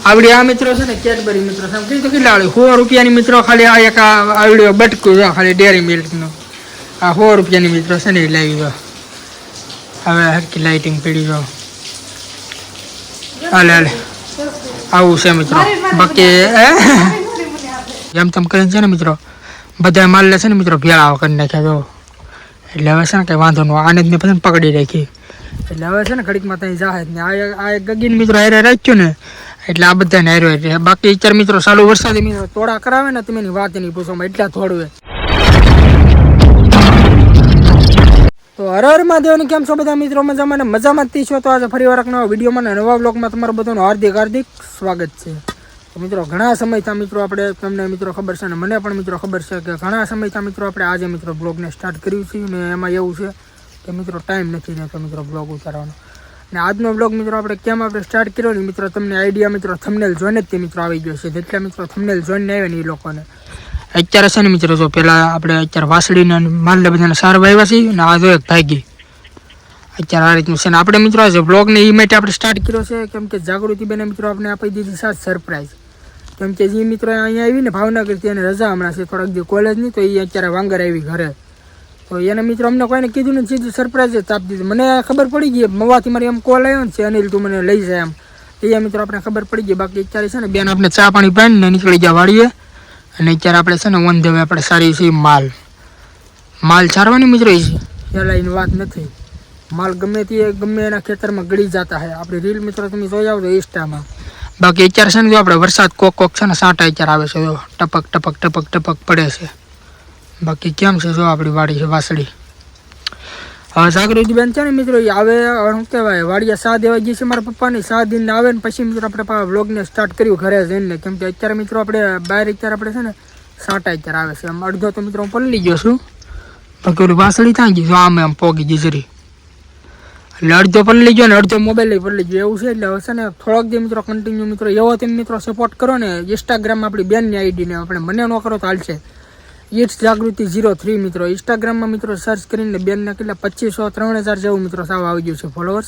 આવડી આ મિત્રો છે ને કેડબરી મિત્રો છે કીધું કેટલા આવડી 100 રૂપિયાની મિત્રો ખાલી આ એક આવડ્યો બટકું છે ખાલી ડેરી મિલ્કનું આ 100 રૂપિયાની મિત્રો છે ને એ લાવી દો હવે હરકી લાઇટિંગ પડી જો હાલે હાલે આવું છે મિત્રો બાકી જેમ તેમ કરીને છે ને મિત્રો બધા માલ લે છે ને મિત્રો ભેળા કરી નાખ્યા જો એટલે હવે છે ને કંઈ વાંધો ન આને જ મેં પછી પકડી રાખી એટલે હવે છે ને ઘડીકમાં ત્યાં જાહેર ને આ એક ગગીન મિત્રો હારે રાખ્યો ને એટલે આ બધાને હાર્યો એટલે બાકી ચાર મિત્રો ચાલુ વરસાદી મિત્રો તોડા કરાવે ને તમે એની વાત નહીં પૂછો એટલા થોડું તો હર હર મહાદેવને કેમ છો બધા મિત્રો મજામાં ને મજામાં જ છો તો આજે ફરી વાર એક નવા વિડીયોમાં ને નવા બ્લોગમાં તમારું બધાનું હાર્દિક હાર્દિક સ્વાગત છે તો મિત્રો ઘણા સમયથી મિત્રો આપણે તમને મિત્રો ખબર છે ને મને પણ મિત્રો ખબર છે કે ઘણા સમયથી મિત્રો આપણે આજે મિત્રો બ્લોગને સ્ટાર્ટ કર્યું છે ને એમાં એવું છે કે મિત્રો ટાઈમ નથી રહેતો મિત્રો બ્લોગ ઉતારવાનો અને આજનો બ્લોગ મિત્રો આપણે કેમ આપણે સ્ટાર્ટ કર્યો ને મિત્રો તમને આઈડિયા મિત્રો થંબનેલ જોઈને જ તે મિત્રો આવી ગયો છે જેટલા મિત્રો થંબનેલ જોઈને આવ્યા ને એ લોકોને અત્યારે છે ને મિત્રો જો પહેલાં આપણે અત્યારે વાસળીને માલને બધાને સાર વાવ્યા છીએ અને આ જો એક ભાગી અત્યારે આ રીતનું છે ને આપણે મિત્રો આજે બ્લોગને એ માટે આપણે સ્ટાર્ટ કર્યો છે કેમ કે જાગૃતિ બેને મિત્રો આપણે આપી દીધી સાત સરપ્રાઈઝ કેમ કે જે મિત્રો અહીંયા આવીને ભાવનગરથી એને રજા હમણાં છે થોડાક દી કોલેજની તો એ અત્યારે વાંગર આવી ઘરે તો એને મિત્રો અમને કોઈને કીધું ને સીધું સરપ્રાઈઝ જ આપી દીધું મને ખબર પડી ગઈ મવાથી મારી એમ કોલ આવ્યો ને છે અનિલ તું મને લઈ જાય એમ તો એ મિત્રો આપણે ખબર પડી ગઈ બાકી અત્યારે છે ને બેન આપણે ચા પાણી પાણીને નીકળી ગયા વાળીએ અને અત્યારે આપણે છે ને ઓન ધ વે આપણે સારી છે માલ છારવાની મિત્રો એ છે પહેલાં એની વાત નથી માલ ગમે એના ખેતરમાં ગળી જતા હોય આપણી રીલ મિત્રો તમે જોઈ આવો તો ઇન્સ્ટામાં બાકી અત્યારે છે ને જો આપણે વરસાદ કોક છે ને સાંટા અત્યારે આવે છે જો ટપક ટપક ટપક ટપક પડે છે બાકી કેમ છે જો આપણી વાડી છે વાસળી હવે જાગૃતિબેન છે ને મિત્રો એ આવે શું કહેવાય વાડીયા સા દેવા ગઈ છે મારા પપ્પાની સા દિન આવે ને પછી મિત્રો આપણે વ્લોગને સ્ટાર્ટ કર્યું ઘરે જઈને કેમ કે અત્યારે મિત્રો આપણે બહાર અત્યારે આપણે છે ને સાંટા અત્યારે આવે છે આમ અડધો તો મિત્રો હું પલળી ગયો છું બાકી ઓલી વાસળી ત્યાં ગઈ જો આમ પોગી ગઈ જરી એટલે અડધો પલળી ગયો ને અડધો મોબાઈલ પલળી ગયો એવું છે એટલે હવે છે ને થોડોક જે મિત્રો કન્ટિન્યુ મિત્રો એવો તમે મિત્રો સપોર્ટ કરો ને ઇન્સ્ટાગ્રામમાં આપણી બેનની આઈડીને આપણે મને ન કરો તો હાલશે ઇટ્સ જાગૃતિ 03 મિત્રો ઇન્સ્ટાગ્રામમાં મિત્રો સર્ચ કરીને બેનને કેટલા 2500-3000 જેવું મિત્રો સાવ આવી ગયું છે ફોલોઅર્સ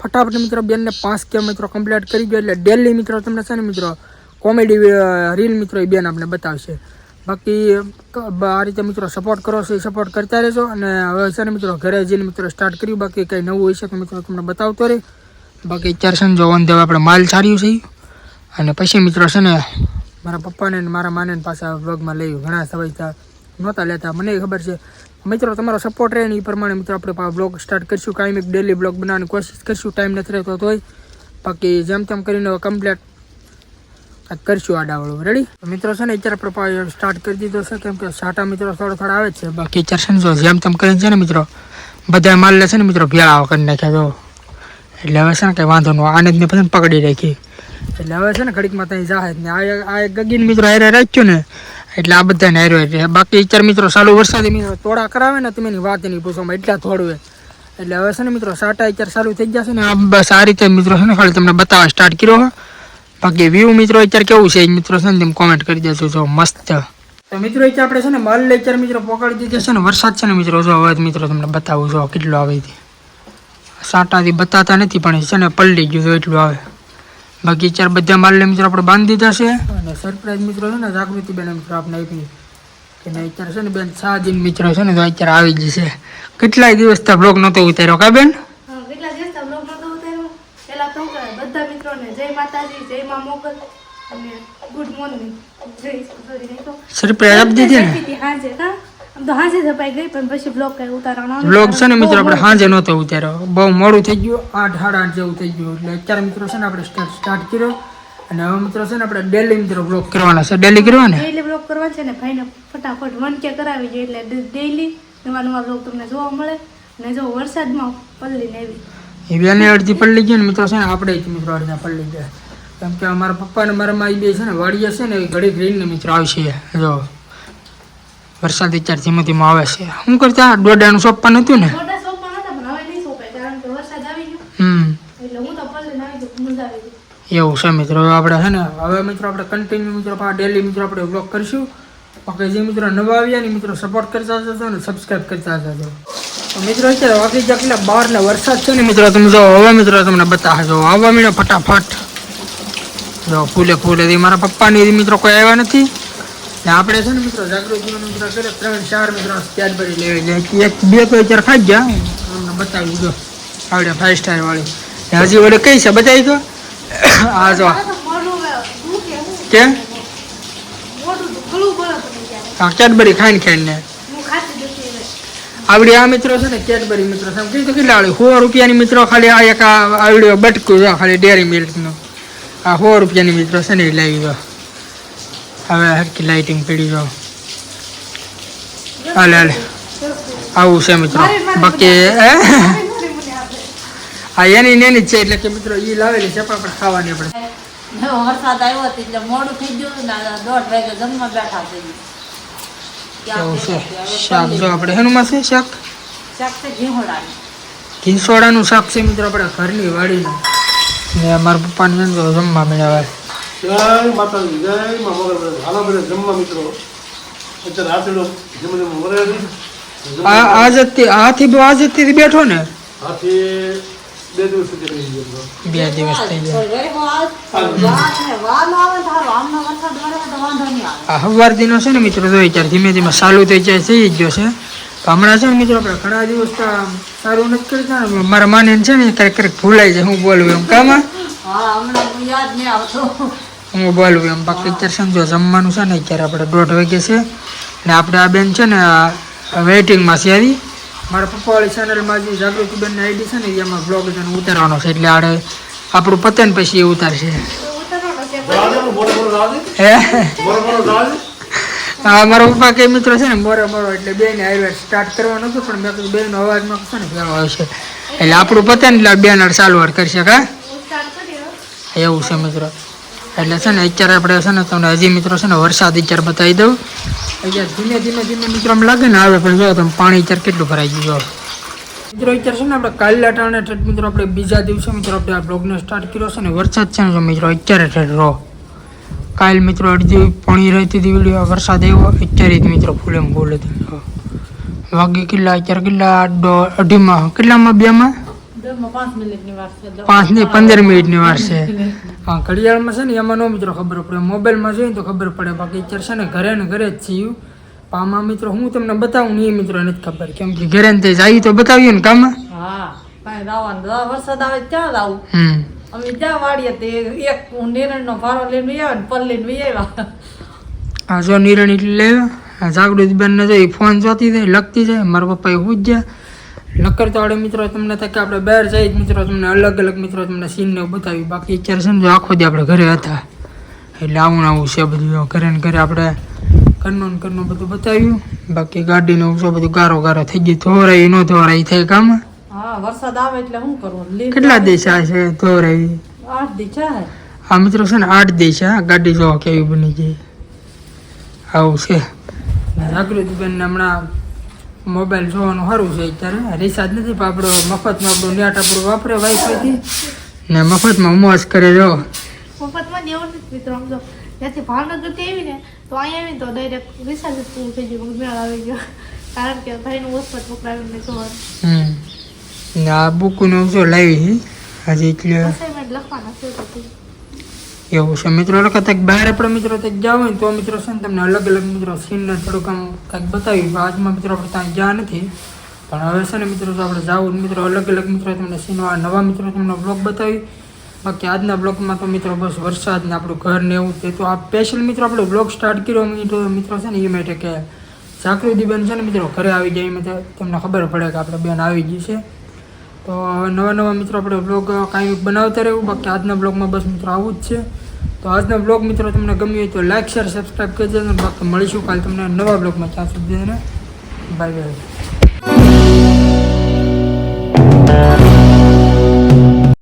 ફટાફટ મિત્રો બેનને 5K મિત્રો કમ્પ્લીટ કરી ગયો એટલે ડેલી મિત્રો તમને છે ને મિત્રો કોમેડી રીલ મિત્રો એ બેન આપણે બતાવશે બાકી આ રીતે મિત્રો સપોર્ટ કરો છો એ સપોર્ટ કરતા રહેજો અને હવે છે ને મિત્રો ઘરે જઈને મિત્રો સ્ટાર્ટ કર્યું બાકી કંઈ નવું હોય છે તો મિત્રો તમને બતાવતો રહે બાકી અત્યારે છે ને જો ઓન ધ વે આપણે માલ છાર્યું છે અને પછી મિત્રો છે ને મારા પપ્પાને મારા માને પાછા વ્લોગમાં લઈ ઘણા સમય નહોતા લેતા મને ખબર છે મિત્રો તમારો સપોર્ટ રહે ને એ પ્રમાણે મિત્રો આપણે બ્લોગ સ્ટાર્ટ કરીશું કાંઈ એક ડેલી બ્લોગ બનાવવાની કોશિશ કરીશું ટાઈમ નથી રહેતો તોય બાકી જેમ તેમ કરીને કમ્પ્લીટ કરીશું આડાવાળું રેડી મિત્રો છે ને અત્યારે આપણે સ્ટાર્ટ કરી દીધો છે કેમ કે સાટા મિત્રો થોડા આવે છે બાકી અત્યારે છે ને જો જેમ તેમ કરીને છે ને મિત્રો બધા માલ લે છે ને મિત્રો ભેળા કરી નાખ્યા જો એટલે હવે છે ને કંઈ વાંધો ન આને જ મેં પછી પકડી રાખી એટલે હવે છે ને ઘડીકમાં ત્યાં જાહેર ને આ એક ગગીન મિત્રો હારે રાખ્યો ને એટલે આ બધાને હાર્યો એટલે બાકી અત્યારે મિત્રો ચાલુ વરસાદી મિત્રો તોડા કરાવે ને તમે એની વાત નહીં પૂછો એટલા થોડું એટલે હવે છે ને મિત્રો સાટા અત્યારે ચાલુ થઈ ગયા છે ને આ બસ આ રીતે મિત્રો છે ને ખાલી તમને બતાવવા સ્ટાર્ટ કર્યો બાકી વ્યૂ મિત્રો અત્યારે કેવું છે મિત્રો છે ને તમે કોમેન્ટ કરી દેજો જો મસ્ત તો મિત્રો અત્યારે આપણે છે ને માલ અત્યારે મિત્રો પકડી દીધો છે ને વરસાદ છે ને મિત્રો જો હવે મિત્રો તમને બતાવું જો કેટલો આવે છે સાટાથી બતાતા નથી પણ છે ને પલળી ગયું એટલું આવે બાકી ચાર બધા માલને મિત્રો આપણે બાંધી દીધા છે અને સરપ્રાઈઝ મિત્રો છે ને જાગૃતિ બેન મિત્રો આપણે આપી કે અત્યારે છે ને બેન 6 દિન મિત્રો છે ને તો અત્યારે આવી ગઈ છે કેટલાય દિવસથી બ્લોગ નહોતો ઉતાર્યો કા બેન કેટલા દિવસથી બ્લોગ નહોતો ઉતાર્યો પહેલા તો બધા મિત્રોને જય માતાજી જય મા મોગલ અને ગુડ મોર્નિંગ જય સોરી નહીં તો સરપ્રાઈઝ આપી દીધી ને હાજે કા આમ તો હાજે ધપાઈ ગઈ પણ પછી બ્લોગ કઈ ઉતારવાનો બ્લોગ છે ને મિત્રો આપણે હાજે નહોતો ઉતાર્યો બહુ મોડું થઈ ગયું 8-8:30 જેવું થઈ ગયું એટલે અત્યારે મિત્રો છે ને આપણે સ્ટાર્ટ કર્યો અને હવે મિત્રો છે ને આપણે ડેલી મિત્રો બ્લોગ કરવાના છે ડેલી કરવાના ડેલી બ્લોગ કરવાના છે ને ભાઈને ફટાફટ 1K કરાવી જોઈએ એટલે ડેલી નવા બ્લોગ તમને જોવા મળે અને જો વરસાદમાં પલળીને આવી એ બેને અડધી પલળી ગઈ ને મિત્રો છે ને આપણે મિત્રો અડધા પલળી ગયા કેમ કે અમારા પપ્પા ને મારા માઈ બે છે ને વાડીએ છે ને ઘડીક રહીને મિત્રો આવશે જો વરસાદ અત્યારે ધીમે ધીમે આવે છે શું કરતા દોડાનું સોંપવાનું હતું ને એવું છે મિત્રો આપણે છે ને હવે મિત્રો આપણે કન્ટિન્યુ મિત્રો ડેલી મિત્રો આપણે બ્લોગ કરીશું બાકી જે મિત્રો નવા આવ્યા ને મિત્રો સપોર્ટ કરતા જશો ને સબસ્ક્રાઈબ કરતા જશો તો મિત્રો અત્યારે વાગી જાય કેટલા 12 ને વરસાદ છે ને મિત્રો તમે જો હવે મિત્રો તમને બતાવજો આવવા મીડો ફટાફટ જો ફૂલે મારા પપ્પાની મિત્રો કોઈ આવ્યા નથી ને આપણે છે ને મિત્રો જાગૃતિનો મિત્રો કરે 3-4 મિત્રો કેડબરી લેવી લે એક બે તો અત્યારે ખાઈ ગયા તમને બતાવી દો આવડે 5 સ્ટાર વાળી હજી વડે કઈ છે બતાવી દો આ જો કે હા કેડબરી ખાઈને આવડી આ મિત્રો છે ને કેડબરી મિત્રો તમે કીધું કેટલા આવડી 100 રૂપિયાની મિત્રો ખાલી આ એક આવડ્યો બટકું જો ખાલી ડેરી મિલ્કનું આ 100 રૂપિયાની મિત્રો છે ને એ લાવી દો હવે હરકી લાઇટિંગ પડી જો હાલે આવું છે મિત્રો બાકી હા એની નેની જ છે એટલે કે મિત્રો એ લાવેલી છે પણ આપણે ખાવાની આપણે વરસાદ આવ્યો હતો એટલે મોડું થઈ ગયું ને 1:30 વાગે જમવા બેઠા થઈ એવું છે શાક જો આપણે એનું છે શાક ઘીસોડાનું શાક છે મિત્રો આપણે ઘરની વાડીનું ને મારા પપ્પાને જમવા મળ્યા જય માતાજી જય મા મોગલ હાલો બધા જમવા મિત્રો અત્યારે રાત્રિનો જમવા મોગલ આજથી બેઠો ને હાથી 2 દિવસ સુધી રહી ગયો 2 દિવસ થઈ ગયા હવારદીનો છે ને મિત્રો તો અત્યારે ધીમે ધીમે ચાલુ થઈ જાય થઈ જ ગયો છે તો હમણાં છે ને મિત્રો આપણે ઘણા દિવસ તો સારું નથી કરતા ને મારા માને છે ને ક્યારેક ભૂલાઈ જાય હું બોલું એમ કામાં હું બોલું એમ બાકી અત્યારે સમજો જમવાનું છે ને અત્યારે આપણે 1:30 વાગે છે ને આપણે આ બેન છે ને વેઇટિંગમાં છે આવી મારા પપ્પાવાળી ચેનલમાં જે જાગૃતિબેનની આઈડી છે ને એમાં બ્લોગ ઉતારવાનો છે એટલે આડે આપણું પતે ને પછી એ ઉતારશે હા મારા પપ્પા કે મિત્રો છે ને મોરો એટલે બેને હાઈવે સ્ટાર્ટ કરવાનું હતું પણ મેં કીધું બેનો અવાજમાં છે ને કેવો આવશે એટલે આપણું પતે ને એટલે બેન ચાલુ વાર કરશે કા એવું છે મિત્રો એટલે છે ને અત્યારે આપણે છે ને તમને હજી મિત્રો છે ને વરસાદ અત્યારે બતાવી દઉં અત્યારે ધીમે મિત્રો આમ લાગે ને આવે પણ જો તમે પાણી અત્યારે કેટલું ભરાઈ ગયું મિત્રો અત્યારે છે ને આપણે કાલના ટાણે મિત્રો આપણે બીજા દિવસે મિત્રો આપણે આ બ્લોગને સ્ટાર્ટ કર્યો છે ને વરસાદ છે ને મિત્રો અત્યારે ઠેઠ કાલ મિત્રો અડધી પાણી રહેતી હતી વિડીયો વરસાદ આવ્યો અત્યારે જ મિત્રો ફૂલે ફૂલ હતી વાગે કેટલા અત્યારે કેટલા 2:30 કેટલામાં 2માં 5 ને 15 મિનિટની વાર છે હા ઘડિયાળમાં છે ને એમાં નો મિત્રો ખબર પડે મોબાઈલમાં જોઈએ તો ખબર પડે બાકી અત્યારે છે ને ઘરે જ છીએ આમાં મિત્રો હું તમને બતાવું ને એ મિત્રો નથી ખબર કેમ કે ઘરે ને તે જાય તો બતાવ્યું ને કામમાં વરસાદ આવે ત્યાં આવું અમે ત્યાં વાડીએ તે એક નિરણનો ભારો લઈને આવ્યા ને પલ લઈને આવ્યા હા જો નિરણ એટલે લેવા જાગૃતિબેન ને જો ફોન જોતી જાય લખતી જાય મારા પપ્પા એવું જ જાય લકર તો આવડે મિત્રો તમને થાય કે આપણે બહાર જઈએ મિત્રો તમને અલગ મિત્રો તમને સીન ને બતાવી બાકી અત્યારે સમજો આખો દી આપણે ઘરે હતા એટલે આવું છે બધું ઘરે ને ઘરે આપણે ઘરનું બધું બતાવ્યું બાકી ગાડીનું શું બધું ગારો થઈ ગયું ધોરાઈ ન ધોરાઈ થાય કામ વરસાદ આવે એટલે શું કરવું કેટલા દિવસ આ છે ધોરાઈ 8 દિવસ છે હા મિત્રો છે ને 8 દિવસ છે ગાડી જો કેવી બની જાય આવું છે જાગૃતિબેન ને હમણાં મોબાઈલ જોવાનું સારું છે અત્યારે રિચાર્જ નથી પણ આપણો મફતમાં આપણું નેટ આપણું વાપરે વાઈફાઈથી ને મફતમાં મોજ કરે જો મફતમાં દેવું નથી મિત્રો સમજો ત્યાંથી ભાવનગરથી આવી ને તો અહીંયા આવીને તો ડાયરેક્ટ રિચાર્જ જ પૂરું થઈ ગયું મેળ આવી ગયો કારણ કે ભાઈનું હોસ્પિટલ પકડાવીને જોવાનું ને આ બુકનું જો લાવી હજી એટલે અસાઇનમેન્ટ લખવાના છે તો એવું છે મિત્રો લખતા બહાર આપણે મિત્રો ત્યાં જાવ ને તો મિત્રો છે ને તમને અલગ મિત્રો સીનને થોડુંક આમ કંઈક બતાવ્યું આજમાં મિત્રો આપણે ત્યાં જ્યાં નથી પણ હવે છે ને મિત્રો તો આપણે જાવું મિત્રો અલગ મિત્રો તમને સીનવા નવા મિત્રો તમને બ્લોગ બતાવી બાકી આજના બ્લોગમાં તો મિત્રો બસ વરસાદ ને આપણું ઘર ને એવું તે તો આ સ્પેશિયલ મિત્રો આપણે બ્લોગ સ્ટાર્ટ કર્યો મિત્રો છે ને એ માટે કે જાગૃતિબેન છે ને મિત્રો ઘરે આવી જાય એમાં તમને ખબર પડે કે આપણે બેન આવી ગઈ છે તો હવે નવા મિત્રો આપણે બ્લોગ કાંઈ બનાવતા રહેવું બાકી આજના બ્લોગમાં બસ મિત્રો આવું જ છે તો આજના બ્લોગ મિત્રો તમને ગમ્યું હોય તો લાઈક શેર સબસ્ક્રાઈબ કરી દેજો બાકી મળીશું કાલે તમને નવા બ્લોગમાં ત્યાં સુધી બાય બાય